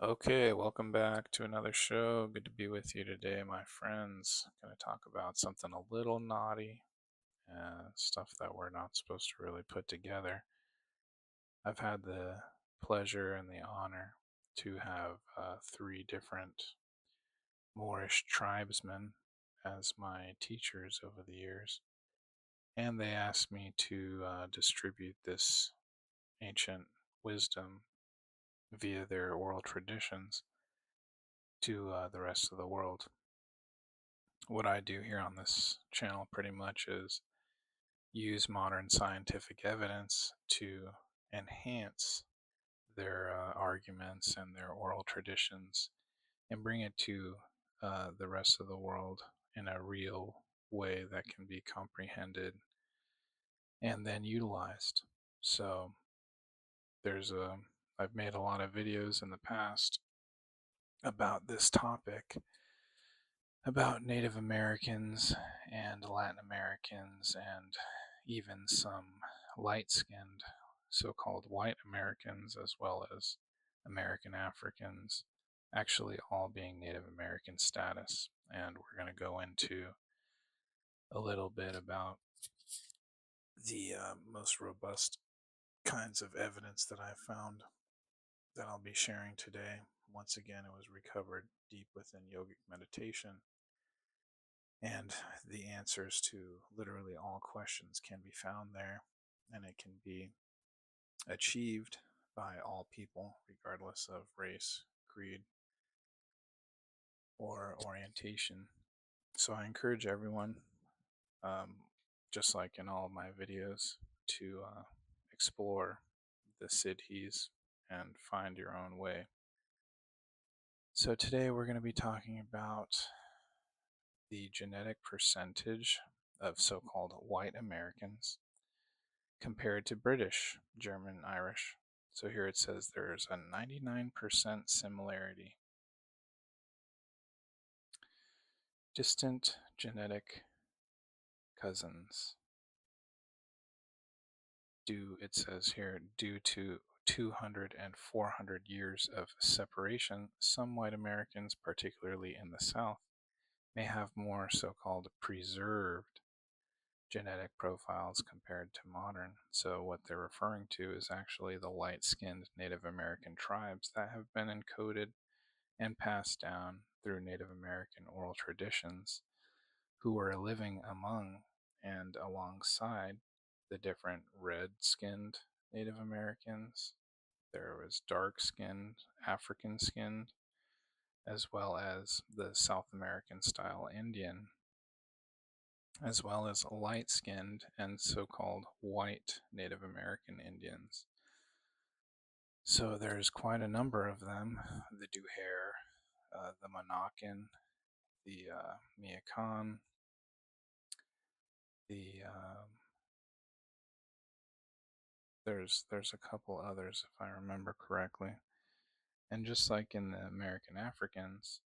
Okay, welcome back to another show. Good to be with you today, my friends. Going to talk about something a little naughty, stuff that we're not supposed to really put together. I've had the pleasure and the honor to have three different Moorish tribesmen as my teachers over the years, and they asked me to distribute this ancient wisdom via their oral traditions to the rest of the world. What I do here on this channel pretty much is use modern scientific evidence to enhance their arguments and their oral traditions and bring it to the rest of the world in a real way that can be comprehended and then utilized. So there's a I've made a lot of videos in the past about this topic, about Native Americans and Latin Americans and even some light skinned so called white Americans, as well as American Africans, actually all being Native American status. And we're going to go into a little bit about the most robust kinds of evidence that I found that I'll be sharing today. Once again, it was recovered deep within yogic meditation. And the answers to literally all questions can be found there, and it can be achieved by all people, regardless of race, creed, or orientation. So I encourage everyone, um, just like in all of my videos, to explore the siddhis and find your own way. So today we're going to be talking about the genetic percentage of so-called white Americans compared to British, German, Irish. So here it says there's a 99% similarity. Distant genetic cousins. It says here, due to 200 and 400 years of separation, some white Americans, particularly in the South, may have more so-called preserved genetic profiles compared to modern. So what they're referring to is actually the light-skinned Native American tribes that have been encoded and passed down through Native American oral traditions, who were living among and alongside the different red-skinned Native Americans. There was dark-skinned, African-skinned, as well as the South American style Indian, as well as light-skinned and so-called white Native American Indians. So there's quite a number of them: the Duhair, the Monacan, the Miakan, the there's a couple others if I remember correctly. And just like in the American Africans,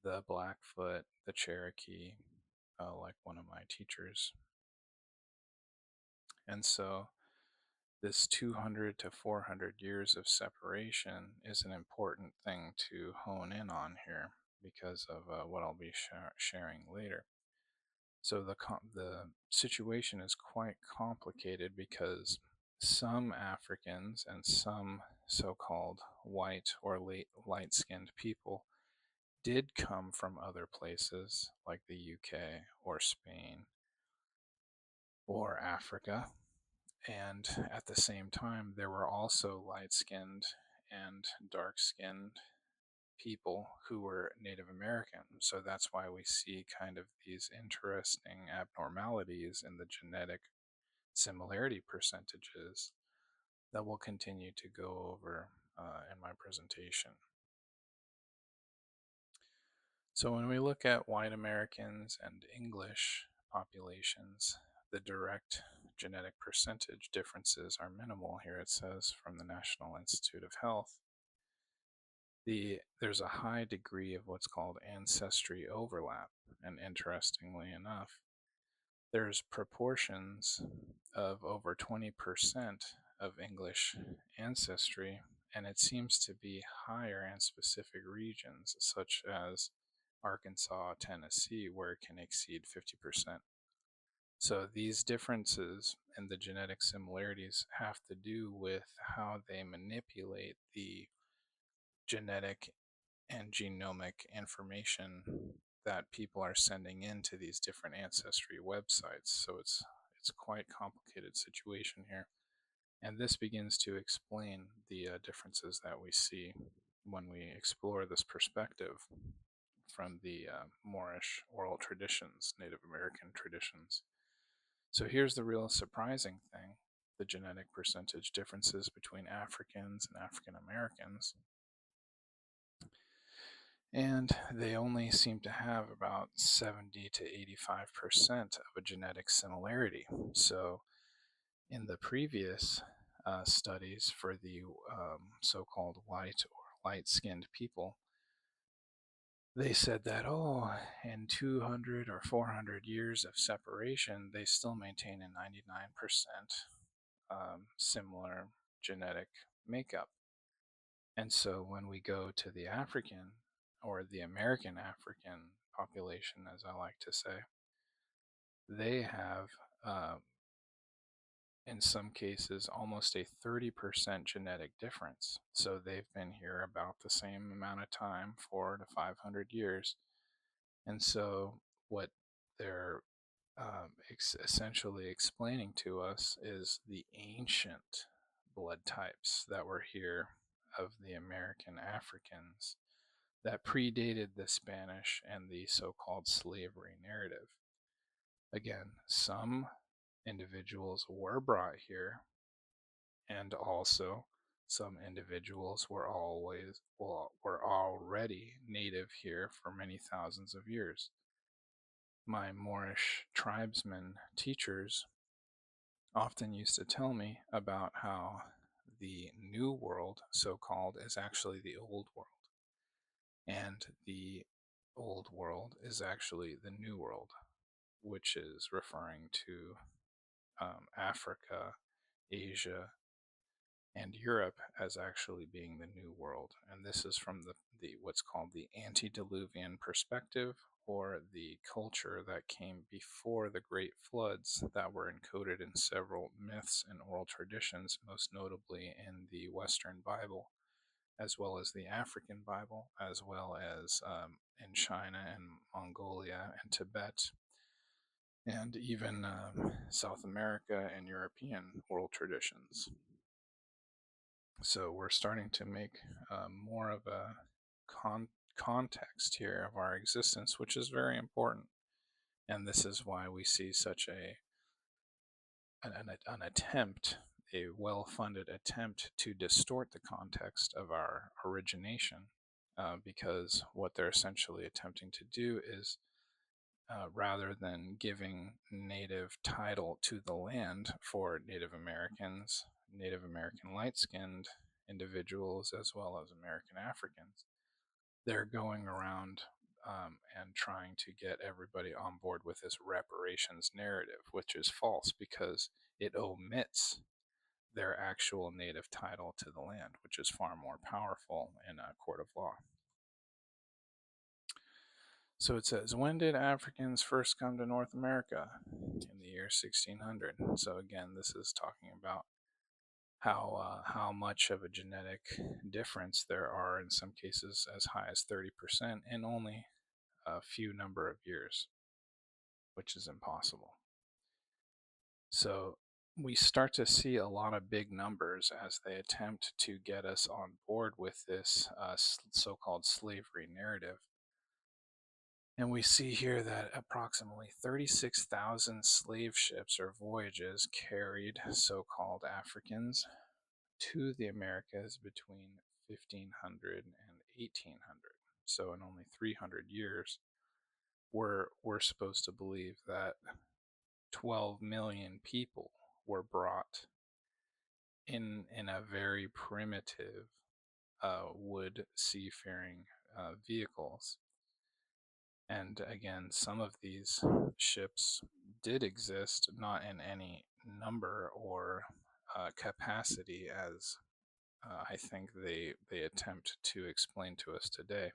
the Blackfoot, the Cherokee, like one of my teachers. And so this 200 to 400 years of separation is an important thing to hone in on here because of what I'll be sharing later. So the situation is quite complicated because some Africans and some so-called white or light-skinned people did come from other places like the UK or Spain or Africa. And at the same time, there were also light-skinned and dark-skinned people who were Native American. So that's why we see kind of these interesting abnormalities in the genetic similarity percentages that we'll continue to go over in my presentation. So when we look at white Americans and English populations, the direct genetic percentage differences are minimal. Here it says from the National Institute of Health. There's a high degree of what's called ancestry overlap, and interestingly enough, there's proportions of over 20% of English ancestry and it seems to be higher in specific regions, such as Arkansas, Tennessee, where it can exceed 50%. So these differences in the genetic similarities have to do with how they manipulate the genetic and genomic information that people are sending into these different ancestry websites. So it's quite complicated situation here, and this begins to explain the differences that we see when we explore this perspective from the Moorish oral traditions, Native American traditions. So here's the real surprising thing: the genetic percentage differences between Africans and African Americans, and they only seem to have about 70 to 85% of a genetic similarity. So, in the previous studies for the so called white or light skinned people, they said that, oh, in 200 or 400 years of separation, they still maintain a 99% similar genetic makeup. And so when we go to the African or the American African population, as I like to say, they have, uh, in some cases, almost a 30% genetic difference. So they've been here about the same amount of time, 400 to 500 years. And so what they're essentially explaining to us is the ancient blood types that were here of the American Africans that predated the Spanish and the so called slavery narrative. Again, some individuals were brought here, and also some individuals were already native here for many thousands of years. My Moorish tribesmen teachers often used to tell me about how the New World, so called, is actually the Old World, and the Old World is actually the New World, which is referring to Africa, Asia, and Europe as actually being the New World. And this is from the what's called the antediluvian perspective, or the culture that came before the great floods that were encoded in several myths and oral traditions, most notably in the Western Bible, as well as the African Bible, as well as in China and Mongolia and Tibet, and even South America and European oral traditions. So we're starting to make more of a context here of our existence, which is very important. And this is why we see such an attempt, a well-funded attempt to distort the context of our origination, because what they're essentially attempting to do is, rather than giving native title to the land for Native American light skinned individuals, as well as American Africans, they're going around and trying to get everybody on board with this reparations narrative, which is false because it omits their actual native title to the land, which is far more powerful in a court of law. So it says, when did Africans first come to North America? In the year 1600. So again, this is talking about how much of a genetic difference there are, in some cases as high as 30%, in only a few number of years, which is impossible. So we start to see a lot of big numbers as they attempt to get us on board with this so-called slavery narrative. And we see here that approximately 36,000 slave ships or voyages carried so-called Africans to the Americas between 1500 and 1800. So in only 300 years, we're supposed to believe that 12 million people were brought in a very primitive wood seafaring vehicles. And again, some of these ships did exist, not in any number or capacity as I think they attempt to explain to us today.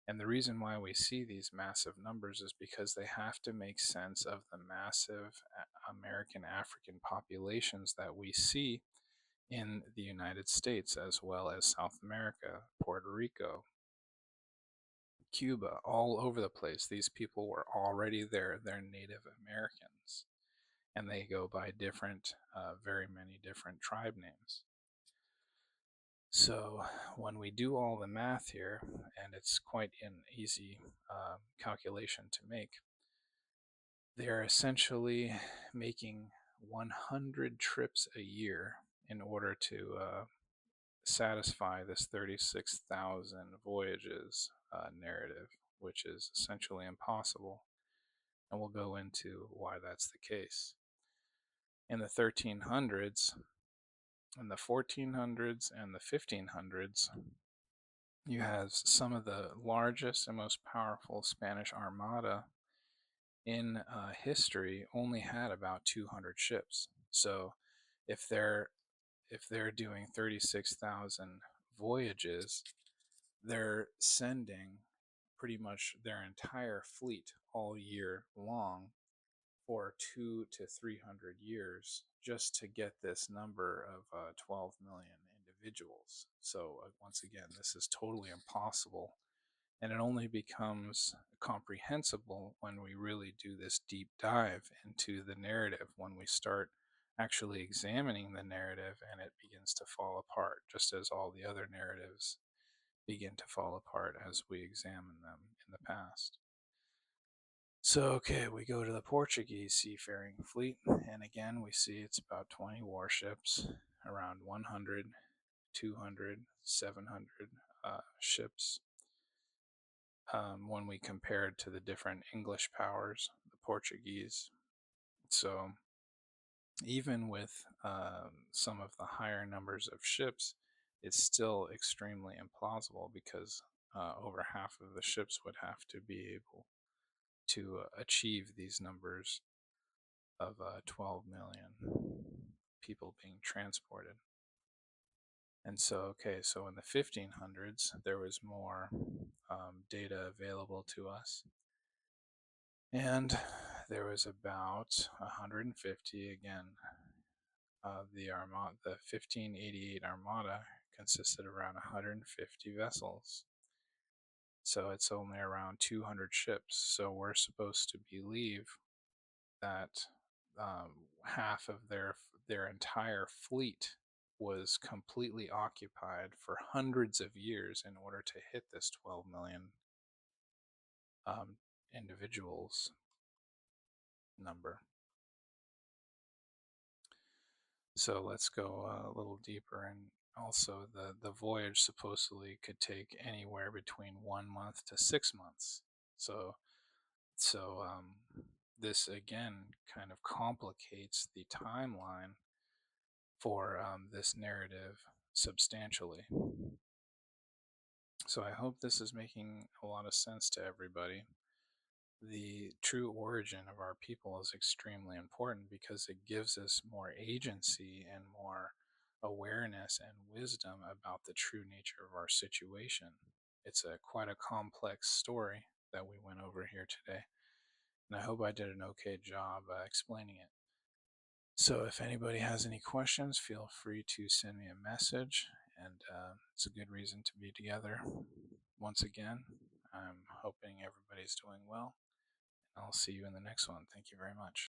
And the reason why we see these massive numbers is because they have to make sense of the massive American African populations that we see in the United States, as well as South America, Puerto Rico, Cuba, all over the place. These people were already there. They're Native Americans, and they go by different, very many different tribe names. So when we do all the math here, and it's quite an easy calculation to make, they're essentially making 100 trips a year in order to satisfy this 36,000 voyages narrative, which is essentially impossible. And we'll go into why that's the case. In the 1300s, in the 1400s, and the 1500s, you have some of the largest and most powerful Spanish armada in history only had about 200 ships. So if they're doing 36,000 voyages, they're sending pretty much their entire fleet all year long for 200 to 300 years just to get this number of 12 million individuals. So, once again, this is totally impossible. And it only becomes comprehensible when we really do this deep dive into the narrative, when we start actually examining the narrative and it begins to fall apart, just as all the other narratives begin to fall apart as we examine them in the past. So, okay, we go to the Portuguese seafaring fleet, and again, we see it's about 20 warships, around 100, 200, 700 ships. When we compare it to the different English powers, the Portuguese. So, even with some of the higher numbers of ships, it's still extremely implausible because over half of the ships would have to be able to achieve these numbers of 12 million people being transported. And so, okay, so in the 1500s, there was more data available to us. And there was about 150, again, the Armada, the 1588 Armada consisted of around 150 vessels. So it's only around 200 ships. So we're supposed to believe that half of their entire fleet was completely occupied for hundreds of years in order to hit this 12 million individuals number. So let's go a little deeper. And also, the voyage supposedly could take anywhere between 1 month to 6 months. So this again kind of complicates the timeline for this narrative substantially. So I hope this is making a lot of sense to everybody. The true origin of our people is extremely important because it gives us more agency and more awareness and wisdom about the true nature of our situation. It's quite a complex story that we went over here today, and I hope I did an okay job explaining it. So if anybody has any questions, feel free to send me a message, and it's a good reason to be together. Once again, I'm hoping everybody's doing well. I'll see you in the next one. Thank you very much.